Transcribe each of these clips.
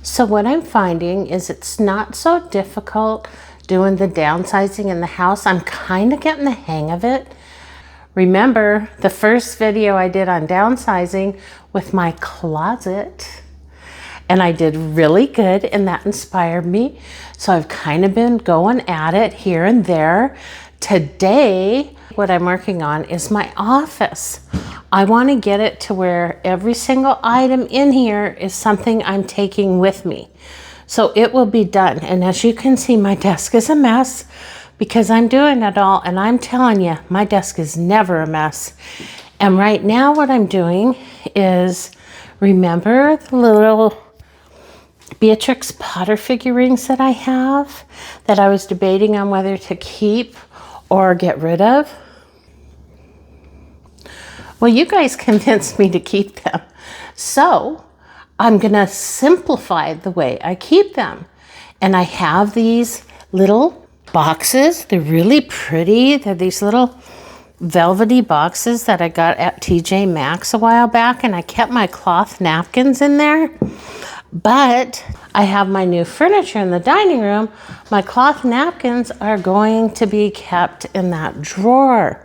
So what I'm finding is it's not so difficult doing the downsizing in the house. I'm kind of getting the hang of it. Remember the first video I did on downsizing with my closet, and I did really good and that inspired me. So I've kind of been going at it here and there. Today, what I'm working on is my office. I want to get it to where every single item in here is something I'm taking with me. So it will be done. And as you can see, my desk is a mess because I'm doing it all. And I'm telling you, my desk is never a mess. And right now what I'm doing is, remember the little Beatrix Potter figurines that I have that I was debating on whether to keep or get rid of? Well, you guys convinced me to keep them. So I'm gonna simplify the way I keep them. And I have these little boxes. They're really pretty. They're these little velvety boxes that I got at TJ Maxx a while back, and I kept my cloth napkins in there. But I have my new furniture in the dining room. My cloth napkins are going to be kept in that drawer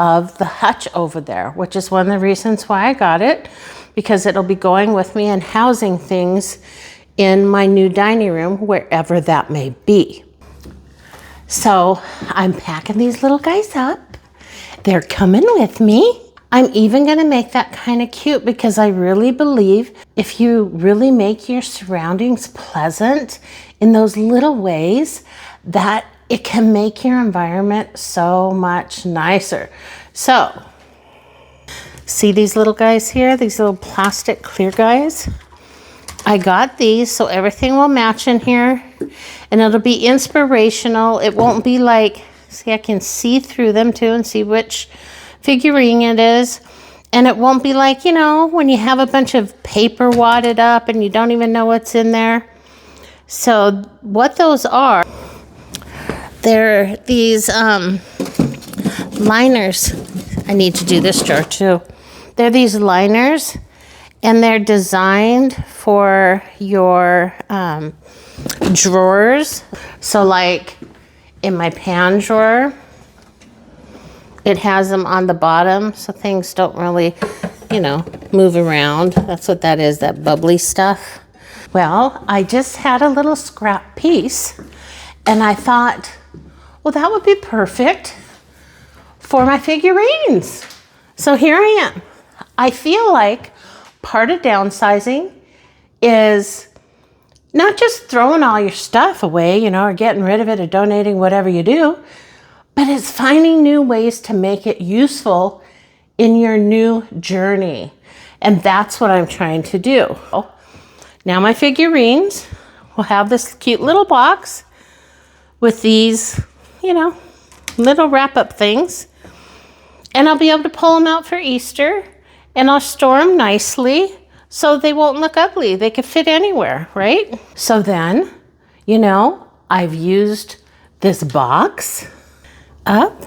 of the hutch over there, which is one of the reasons why I got it, because it'll be going with me and housing things in my new dining room, wherever that may be. So I'm packing these little guys up. They're coming with me. I'm even gonna make that kind of cute because I really believe if you really make your surroundings pleasant in those little ways, that it can make your environment so much nicer. So, see these little guys here? These little plastic clear guys? I got these so everything will match in here, and it'll be inspirational. It won't be like, see, I can see through them too and see which figurine it is. And it won't be like, you know, when you have a bunch of paper wadded up and you don't even know what's in there. So what those are, they're these liners. I need to do this drawer too. They're these liners, and they're designed for your drawers. So like in my pan drawer, it has them on the bottom so things don't really, you know, move around. That's what that is, that bubbly stuff. Well, I just had a little scrap piece, and I thought, well, that would be perfect for my figurines. So here I am. I feel like part of downsizing is not just throwing all your stuff away, you know, or getting rid of it or donating, whatever you do, but it's finding new ways to make it useful in your new journey. And that's what I'm trying to do. Now my figurines will have this cute little box with these, you know, little wrap-up things. And I'll be able to pull them out for Easter, and I'll store them nicely so they won't look ugly. They could fit anywhere, right? So then, you know, I've used this box up,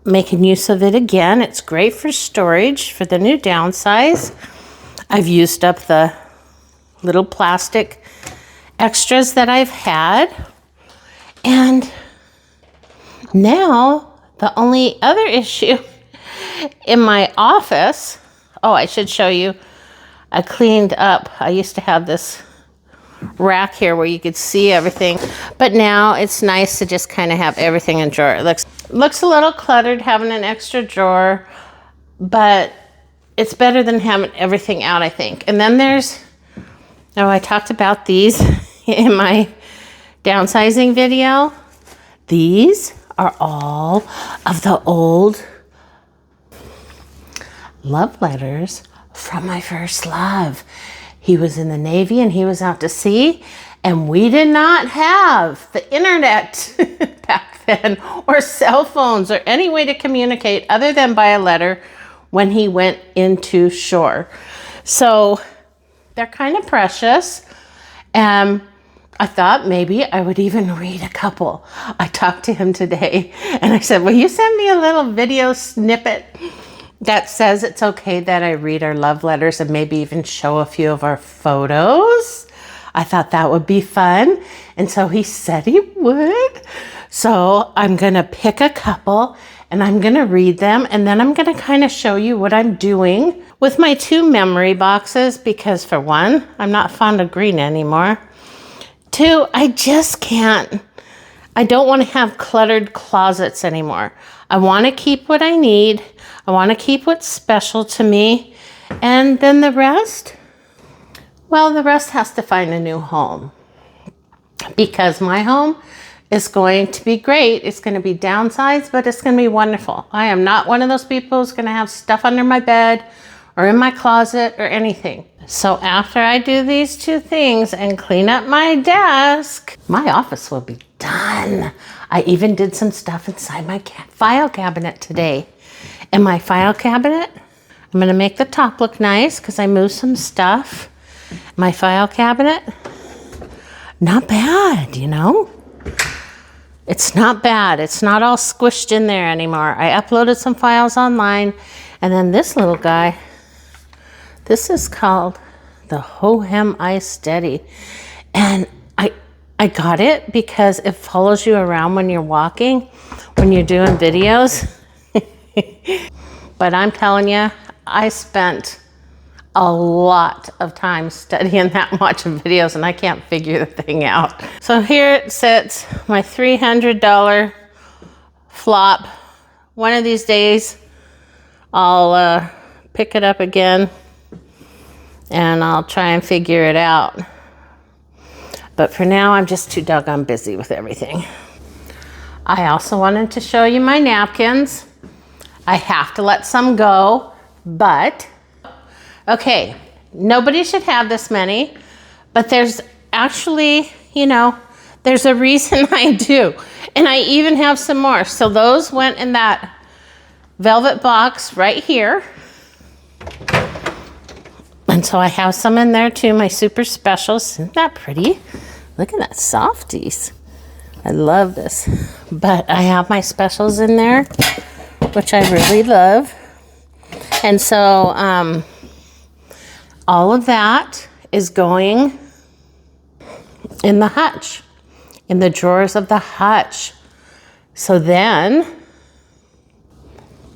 making use of it again. It's great for storage for the new downsize. I've used up the little plastic extras that I've had. And now the only other issue in my office, oh, I should show you, I cleaned up. I used to have this rack here where you could see everything, but now it's nice to just kind of have everything in a drawer. It looks a little cluttered having an extra drawer, but it's better than having everything out, I think. And then there's, oh, I talked about these in my downsizing video. These are all of the old love letters from my first love. He was in the Navy and he was out to sea, and we did not have the internet back then, or cell phones, or any way to communicate other than by a letter when he went into shore. So they're kind of precious. I thought maybe I would even read a couple. I talked to him today and I said, will you send me a little video snippet that says it's okay that I read our love letters and maybe even show a few of our photos? I thought that would be fun. And so he said he would. So I'm gonna pick a couple and I'm gonna read them, and then I'm gonna kind of show you what I'm doing with my 2 memory boxes, because for one, I'm not fond of green anymore. 2, I just can't. I don't want to have cluttered closets anymore. I want to keep what I need. I want to keep what's special to me. And then the rest, well, the rest has to find a new home, because my home is going to be great. It's going to be downsized, but it's going to be wonderful. I am not one of those people who's going to have stuff under my bed or in my closet or anything. So after I do these 2 things and clean up my desk, my office will be done. I even did some stuff inside my file cabinet today. And my file cabinet, I'm gonna make the top look nice because I moved some stuff. My file cabinet, not bad, you know? It's not bad. It's not all squished in there anymore. I uploaded some files online, and then this little guy, this is called the Ho-Hem Eye Steady. And I got it because it follows you around when you're walking, when you're doing videos. But I'm telling you, I spent a lot of time studying that much of videos, and I can't figure the thing out. So here it sits, my $300 flop. One of these days, I'll pick it up again and I'll try and figure it out. But for now, I'm just too doggone busy with everything. I also wanted to show you my napkins. I have to let some go, but okay, nobody should have this many, but there's actually, you know, there's a reason I do. And I even have some more. So those went in that velvet box right here. And so I have some in there too, my super specials. Isn't that pretty? Look at that softies. I love this. But I have my specials in there, which I really love. And so all of that is going in the hutch, in the drawers of the hutch. So then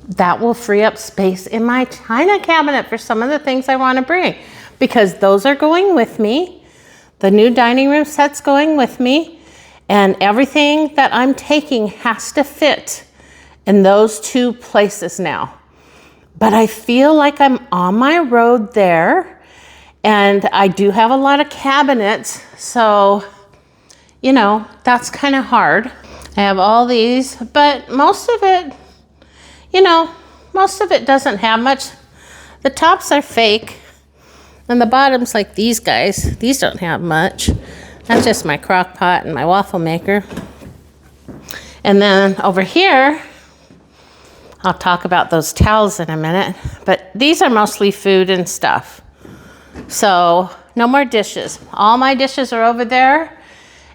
that will free up space in my china cabinet for some of the things I want to bring, because those are going with me. The new dining room set's going with me, and everything that I'm taking has to fit in those 2 places now. But I feel like I'm on my road there, and I do have a lot of cabinets, so, you know, that's kind of hard. I have all these, but most of it, you know, most of it doesn't have much. The tops are fake, and the bottoms, like these guys, these don't have much. That's just my crock pot and my waffle maker. And then over here, I'll talk about those towels in a minute, but these are mostly food and stuff. So no more dishes. All my dishes are over there,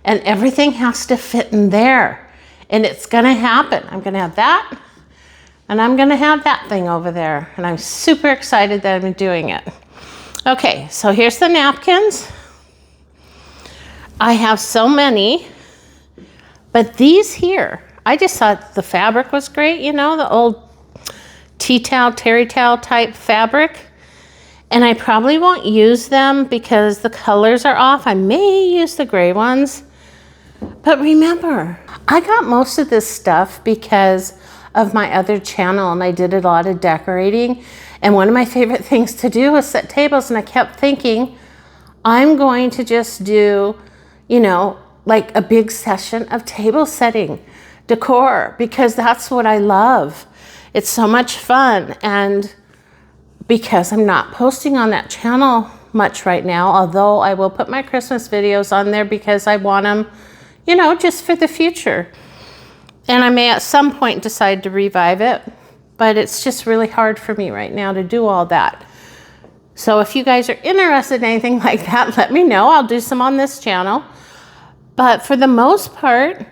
and everything has to fit in there. And it's gonna happen. I'm gonna have that, and I'm gonna have that thing over there. And I'm super excited that I'm doing it. Okay, so here's the napkins. I have so many, but these here, I just thought the fabric was great, you know, the old tea towel, terry towel type fabric. And I probably won't use them because the colors are off. I may use the gray ones. But remember, I got most of this stuff because of my other channel, and I did a lot of decorating. And one of my favorite things to do was set tables, and I kept thinking, I'm going to just do, you know, like a big session of table setting decor, because that's what I love. It's so much fun. And because I'm not posting on that channel much right now, although I will put my Christmas videos on there because I want them, you know, just for the future. And I may at some point decide to revive it, but it's just really hard for me right now to do all that. So if you guys are interested in anything like that, let me know. I'll do some on this channel. But for the most part,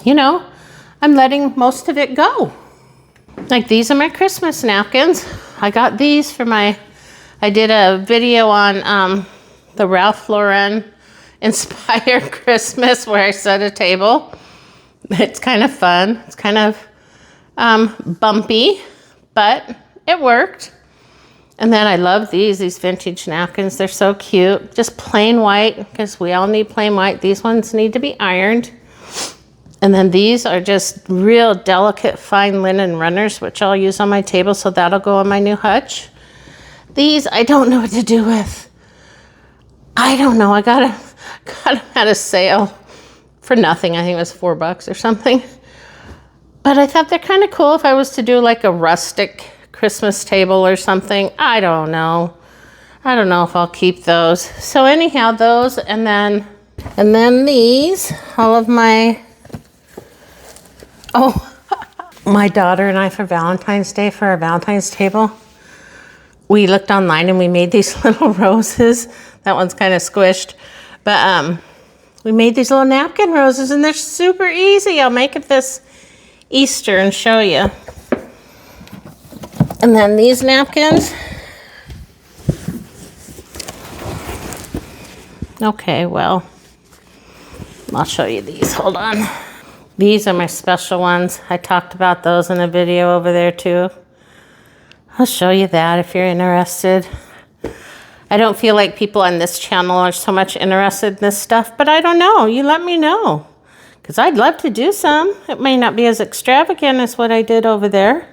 you know, I'm letting most of it go. Like these are my Christmas napkins. I got these for I did a video on the Ralph Lauren inspired Christmas where I set a table. It's kind of fun. It's kind of bumpy, but it worked. And then I love these vintage napkins. They're so cute. Just plain white, because we all need plain white. These ones need to be ironed. And then these are just real delicate fine linen runners, which I'll use on my table, so that'll go on my new hutch. These I don't know what to do with. I don't know. I got them at a sale for nothing. I think it was $4 or something. But I thought they're kind of cool if I was to do like a rustic Christmas table or something. I don't know. I don't know if I'll keep those. So anyhow, those, and then these, all of my, my daughter and I, for Valentine's Day, for our Valentine's table, we looked online and we made these little roses. That one's kind of squished, but we made these little napkin roses, and they're super easy. I'll make it this Easter and show you. And then these napkins. Okay, well, I'll show you these. Hold on. These are my special ones. I talked about those in a video over there too. I'll show you that if you're interested. I don't feel like people on this channel are so much interested in this stuff, but I don't know. You let me know, because I'd love to do some. It may not be as extravagant as what I did over there,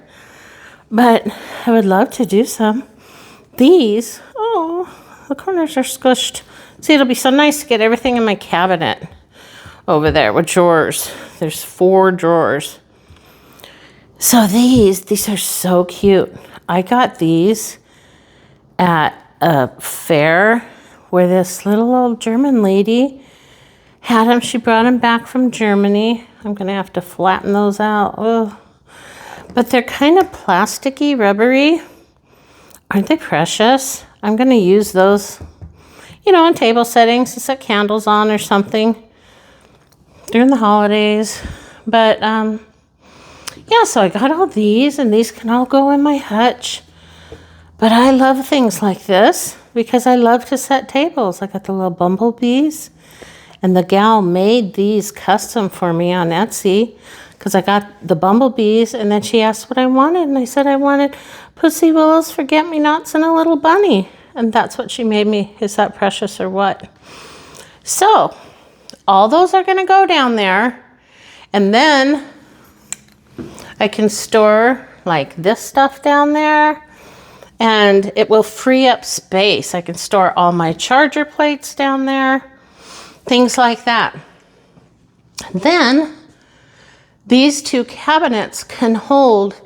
but I would love to do some. These, the corners are squished. See, it'll be so nice to get everything in my cabinet over there with drawers. There's 4 drawers. So these are so cute. I got these at a fair where this little old German lady had them. She brought them back from Germany. I'm going to have to flatten those out. Ugh. But they're kind of plasticky, rubbery. Aren't they precious? I'm going to use those, in table settings to set candles on or something during the holidays. But, yeah, so I got all these, and these can all go in my hutch. But I love things like this because I love to set tables. I got the little bumblebees, and the gal made these custom for me on Etsy, because I got the bumblebees, and then she asked what I wanted, and I said I wanted pussy willows, forget-me-nots, and a little bunny. And that's what she made me. Is that precious or what? So all those are going to go down there, and then I can store like this stuff down there, and it will free up space. I can store all my charger plates down there, things like that. Then these 2 cabinets can hold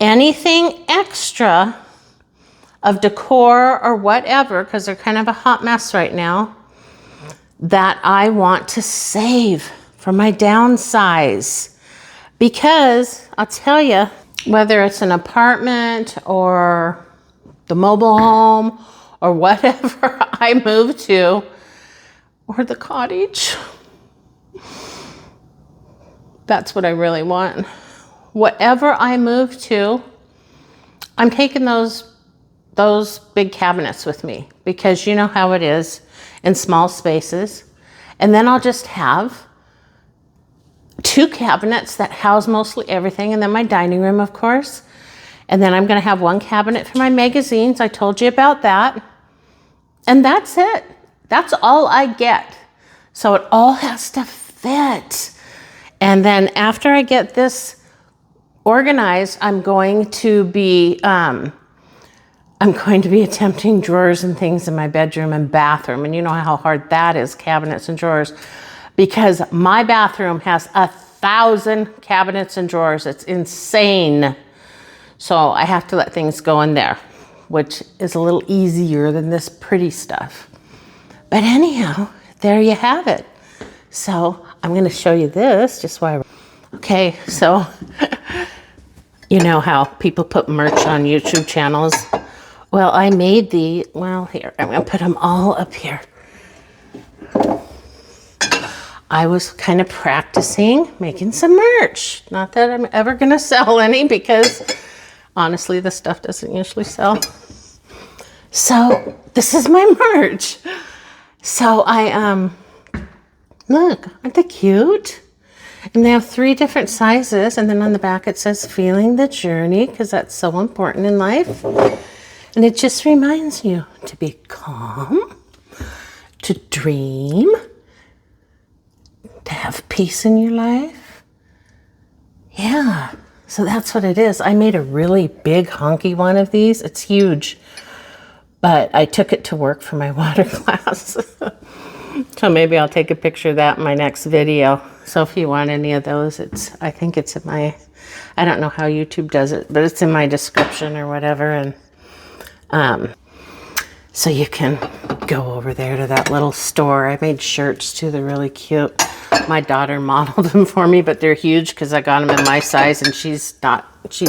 anything extra of decor or whatever, because they're kind of a hot mess right now, that I want to save for my downsize. Because I'll tell you, whether it's an apartment or the mobile home or whatever I move to, or the cottage, that's what I really want. Whatever I move to, I'm taking those big cabinets with me, because you know how it is in small spaces. And then I'll just have 2 cabinets that house mostly everything, and then my dining room, of course. And then I'm going to have 1 cabinet for my magazines. I told you about that. And that's it. That's all I get. So it all has to fit. And then after I get this organized, I'm going to be attempting drawers and things in my bedroom and bathroom. And you know how hard that is, cabinets and drawers, because my bathroom has 1,000 cabinets and drawers. It's insane. So I have to let things go in there, which is a little easier than this pretty stuff. But anyhow, there you have it. So I'm going to show you this just while. Okay, so you know how people put merch on YouTube channels? Well, I made here, I'm going to put them all up here. I was kind of practicing making some merch. Not that I'm ever going to sell any, because honestly, this stuff doesn't usually sell. So this is my merch. So look, aren't they cute? And they have 3 different sizes. And then on the back it says feeling the journey, because that's so important in life. And it just reminds you to be calm, to dream, to have peace in your life. Yeah, so that's what it is. I made a really big honky one of these. It's huge, but I took it to work for my water class. So maybe I'll take a picture of that in my next video. So if you want any of those, I think it's in my, I don't know how YouTube does it, but it's in my description or whatever. And so you can go over there to that little store. I made shirts too. They're really cute. My daughter modeled them for me, but they're huge because I got them in my size and she's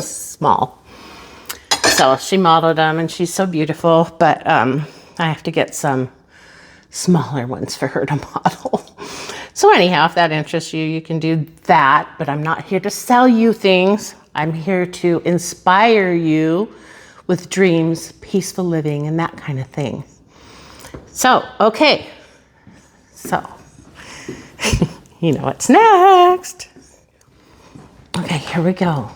small. So she modeled them and she's so beautiful, but I have to get some smaller ones for her to model. So anyhow, if that interests you, you can do that, but I'm not here to sell you things. I'm here to inspire you with dreams, peaceful living, and that kind of thing. So, okay. So, you know what's next. Okay, here we go.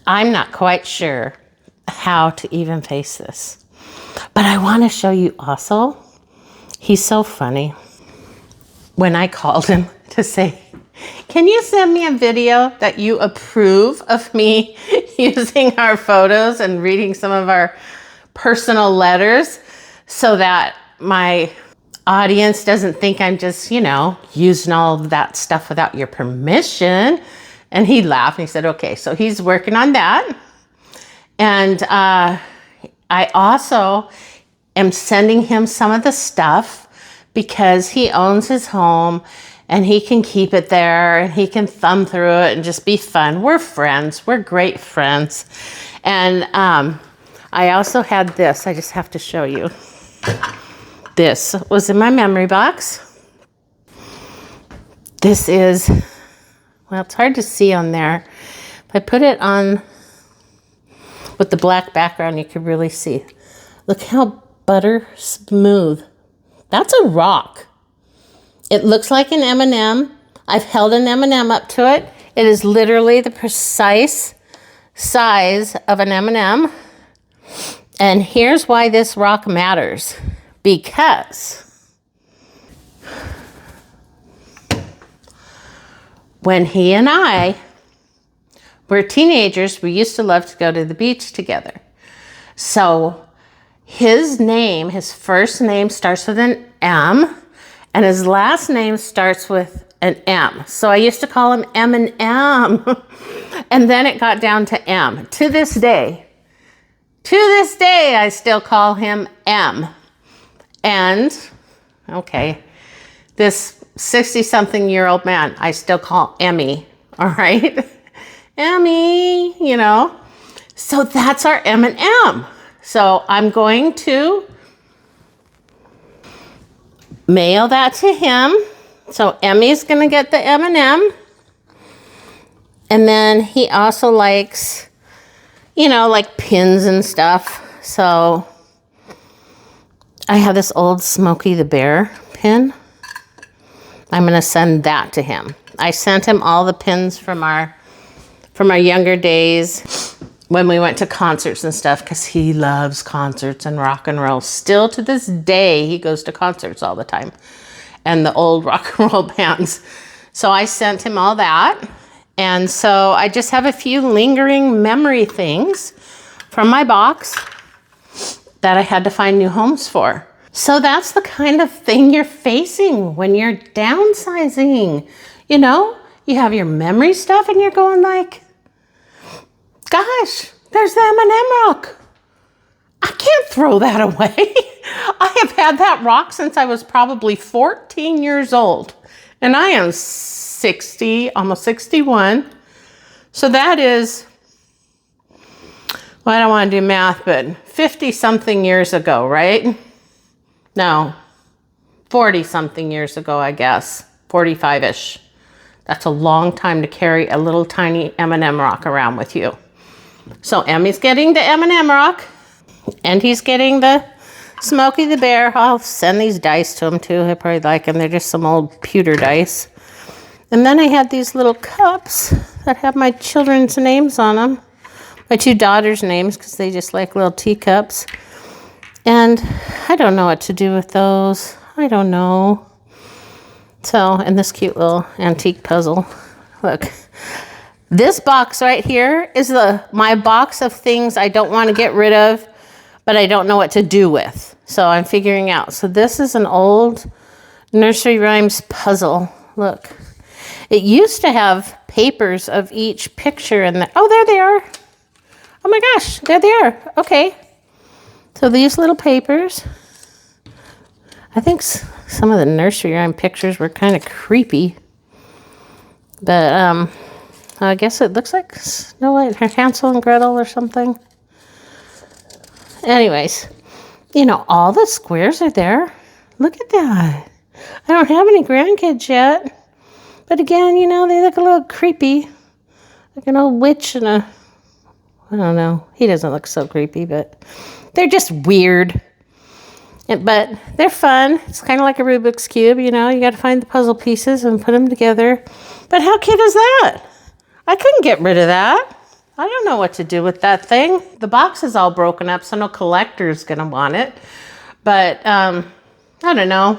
I'm not quite sure how to even face this, but I want to show you also. He's so funny. When I called him to say, can you send me a video that you approve of me using our photos and reading some of our personal letters so that my audience doesn't think I'm just, using all of that stuff without your permission? And he laughed and he said, okay, so he's working on that. And I also am sending him some of the stuff because he owns his home and he can keep it there and he can thumb through it and just be fun. We're friends. We're great friends. And I also had this. I just have to show you. This was in my memory box. This is, well, it's hard to see on there. If I put it on with the black background, you can really see. Look how butter smooth. That's a rock. It looks like an M&M. I've held an M&M up to it. It is literally the precise size of an M&M. And here's why this rock matters. Because when he and I were teenagers, we used to love to go to the beach together. So his first name starts with an M, and his last name starts with an M. So I used to call him M and M, and then it got down to M. To this day, I still call him M. And, okay, this 60-something-year-old man, I still call Emmy, all right? Emmy, So that's our M&M. So I'm going to mail that to him. So Emmy's going to get the M&M. And then he also likes, like pins and stuff. So I have this old Smokey the Bear pin. I'm going to send that to him. I sent him all the pins from our younger days when we went to concerts and stuff, because he loves concerts and rock and roll. Still to this day, he goes to concerts all the time and the old rock and roll bands. So I sent him all that. And so I just have a few lingering memory things from my box that I had to find new homes for. So that's the kind of thing you're facing when you're downsizing. You have your memory stuff and you're going like, gosh, there's the M&M rock. I can't throw that away. I have had that rock since I was probably 14 years old. And I am 60, almost 61. So that is, well, I don't want to do math, but 50-something years ago, right? No, 40-something years ago, I guess. 45-ish. That's a long time to carry a little tiny M&M rock around with you. So Emmy's getting the M&M rock, and he's getting the Smokey the Bear, I'll send these dice to him too. He'll probably like them. They're just some old pewter dice. And then I had these little cups that have my children's names on them. My 2 daughters' names, because they just like little teacups. And I don't know what to do with those. I don't know. So, and this cute little antique puzzle. Look. This box right here is my box of things I don't want to get rid of, but I don't know what to do with. So I'm figuring out. So this is an old nursery rhymes puzzle. Look. It used to have papers of each picture in there. Oh, there they are. Oh my gosh, there they are. Okay. So these little papers. I think some of the nursery rhyme pictures were kind of creepy. But I guess it looks like Snow White, Hansel and Gretel or something. Anyways, you know, all the squares are there. Look at that. I don't have any grandkids yet. But again, you know, they look a little creepy. Like an old witch and I don't know. He doesn't look so creepy, but they're just weird. But they're fun. It's kind of like a Rubik's Cube, you know. You got to find the puzzle pieces and put them together. But how cute is that? I couldn't get rid of that. I don't know what to do with that thing. The box is all broken up, so no collector's going to want it. But I don't know.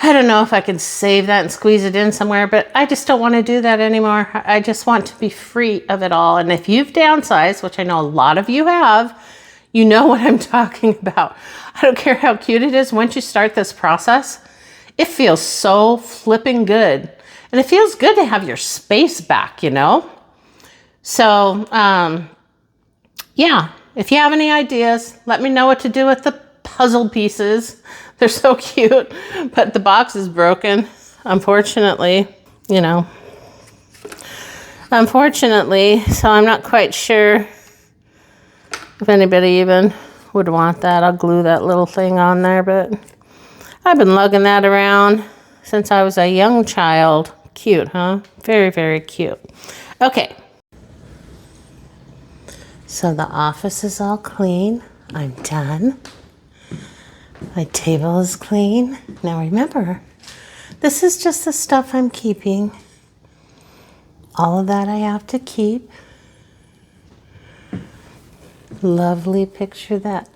I don't know if I can save that and squeeze it in somewhere, but I just don't want to do that anymore. I just want to be free of it all. And if you've downsized, which I know a lot of you have, you know what I'm talking about. I don't care how cute it is. Once you start this process, it feels so flipping good. And it feels good to have your space back, you know? So, yeah, if you have any ideas, let me know what to do with the puzzle pieces. They're so cute, but the box is broken, unfortunately, you know. Unfortunately, so I'm not quite sure if anybody even would want that. I'll glue that little thing on there, but I've been lugging that around since I was a young child. Cute, huh? Very, very cute. Okay. So the office is all clean. I'm done. My table is clean. Now remember, this is just the stuff I'm keeping. All of that I have to keep. Lovely picture that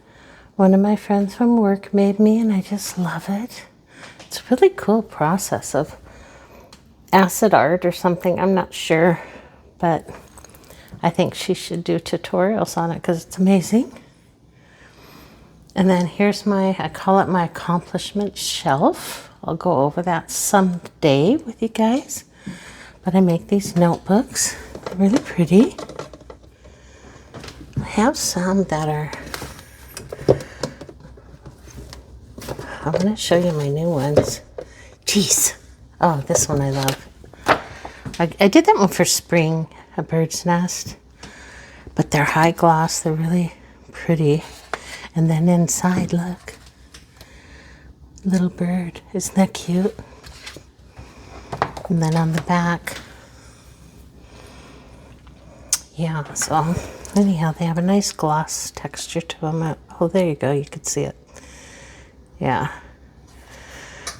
one of my friends from work made me, and I just love it. It's a really cool process of acid art or something. I'm not sure, but I think she should do tutorials on it because it's amazing. And then here's I call it my accomplishment shelf. I'll go over that someday with you guys. But I make these notebooks. They're really pretty. I have some that are, I'm going to show you my new ones. Jeez. Oh, this one I love. I did that one for spring, a bird's nest. But they're high gloss. They're really pretty. And then inside, look, little bird. Isn't that cute? And then on the back, yeah, so anyhow, they have a nice gloss texture to them. Oh, there you go, you can see it. Yeah.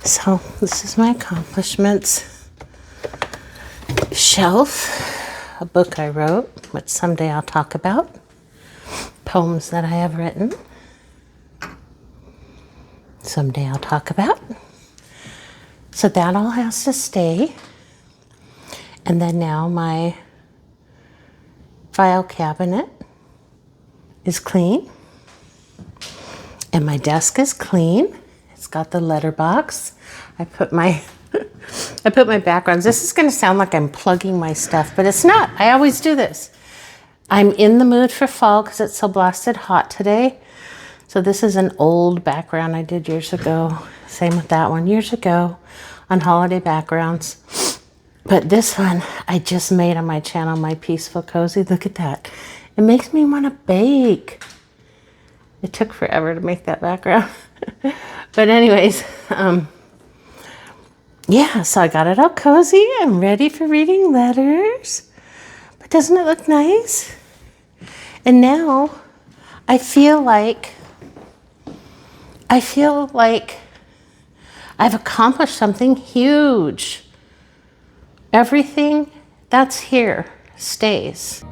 So this is my accomplishments shelf, a book I wrote, which someday I'll talk about, poems that I have written. Someday I'll talk about. So that all has to stay. And then now my file cabinet is clean. And my desk is clean. It's got the letterbox. I put my backgrounds. This is going to sound like I'm plugging my stuff, but it's not. I always do this. I'm in the mood for fall because it's so blasted hot today. So this is an old background I did years ago. Same with that one years ago on holiday backgrounds. But this one I just made on my channel, My Peaceful Cozy. Look at that. It makes me want to bake. It took forever to make that background. But anyways, yeah, so I got it all cozy. I'm ready for reading letters. But doesn't it look nice? And now I feel like I feel like I've accomplished something huge. Everything that's here stays.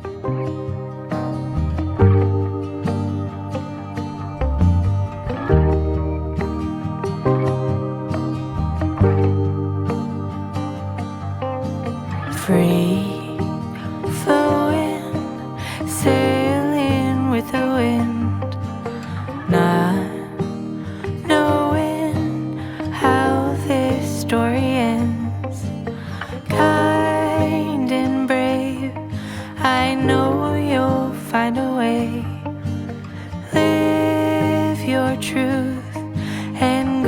Free flowing, sailing with the wind, not knowing how this story ends. Kind and brave, I know you'll find a way. Live your truth and